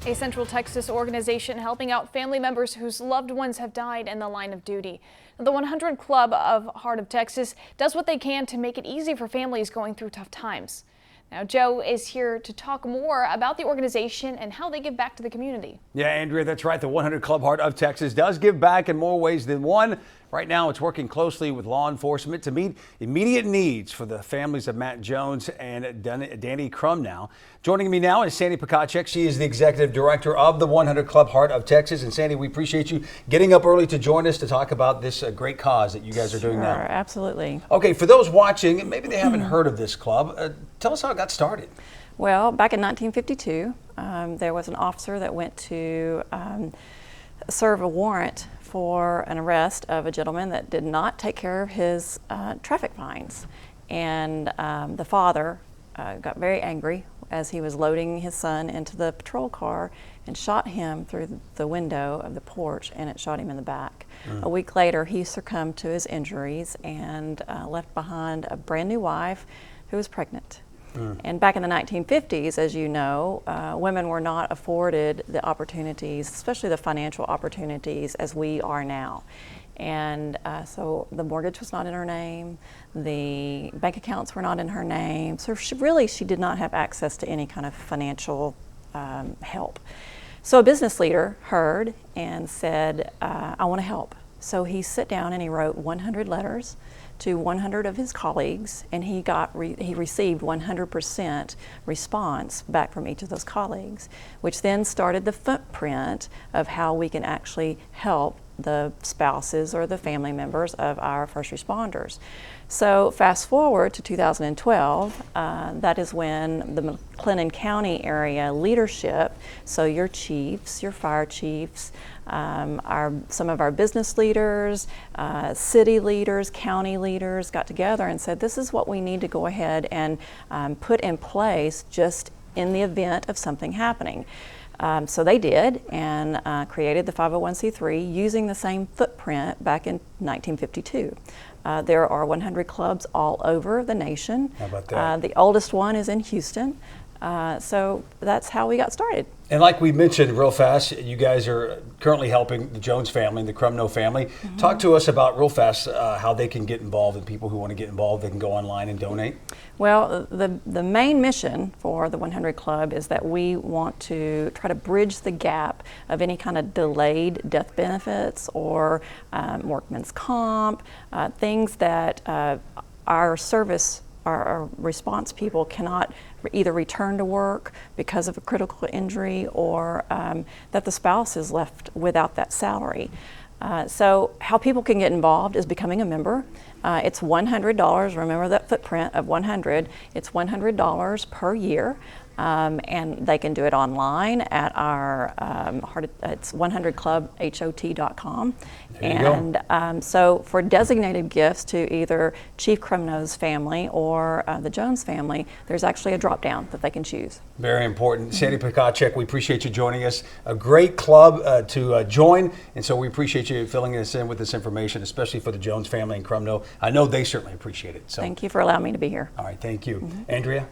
A Central Texas organization helping out family members whose loved ones have died in the line of duty. The 100 Club of Heart of Texas does what they can to make it easy for families going through tough times. Now, Joe is here to talk more about the organization and how they give back to the community. Yeah, Andrea, that's right. The 100 Club Heart of Texas does give back in more ways than one. Right now, it's working closely with law enforcement to meet immediate needs for the families of Matt Jones and Danny Crumnow. Joining me now is Sandy Pekacek. She is the executive director of the 100 Club Heart of Texas. And Sandy, we appreciate you getting up early to join us to talk about this great cause that you guys are doing now. Sure, absolutely. Okay, for those watching, maybe they haven't heard of this club, tell us how it got started. Well, back in 1952, there was an officer that went to serve a warrant for an arrest of a gentleman that did not take care of his traffic fines. And the father got very angry as he was loading his son into the patrol car and shot him through the window of the porch, and it shot him in the back. A week later, he succumbed to his injuries and left behind a brand new wife who was pregnant. And back in the 1950s, as you know, women were not afforded the opportunities, especially the financial opportunities, as we are now. And so the mortgage was not in her name, the bank accounts were not in her name, so she did not have access to any kind of financial help. So a business leader heard and said, I want to help. So he sat down and he wrote 100 letters to 100 of his colleagues, and he received 100% response back from each of those colleagues, which then started the footprint of how we can actually help the spouses or the family members of our first responders. So fast forward to 2012, that is when the McLennan County area leadership, so your chiefs, your fire chiefs, some of our business leaders, city leaders, county leaders got together and said, this is what we need to go ahead and put in place just in the event of something happening. So they did, and created the 501c3 using the same footprint back in 1952. There are 100 clubs all over the nation. How about that? The oldest one is in Houston. So that's how we got started. And like we mentioned real fast, you guys are currently helping the Jones family and the Crumnow family. Talk to us about real fast how they can get involved, and people who want to get involved, they can go online and donate. Well, the main mission for the 100 Club is that we want to try to bridge the gap of any kind of delayed death benefits or workman's comp, things that our response people cannot either return to work because of a critical injury, or that the spouse is left without that salary. So how people can get involved is becoming a member. It's $100, remember that footprint of 100, it's $100 per year. And they can do it online at our it's 100clubhot.com. And so for designated gifts to either Chief Crumnow's family or the Jones family, there's actually a drop down that they can choose. Very important. Sandy Pekacek, we appreciate you joining us. A great club to join, and so we appreciate you filling us in with this information, especially for the Jones family and Crumnow. I know they certainly appreciate it. So thank you for allowing me to be here. All right, thank you. Andrea?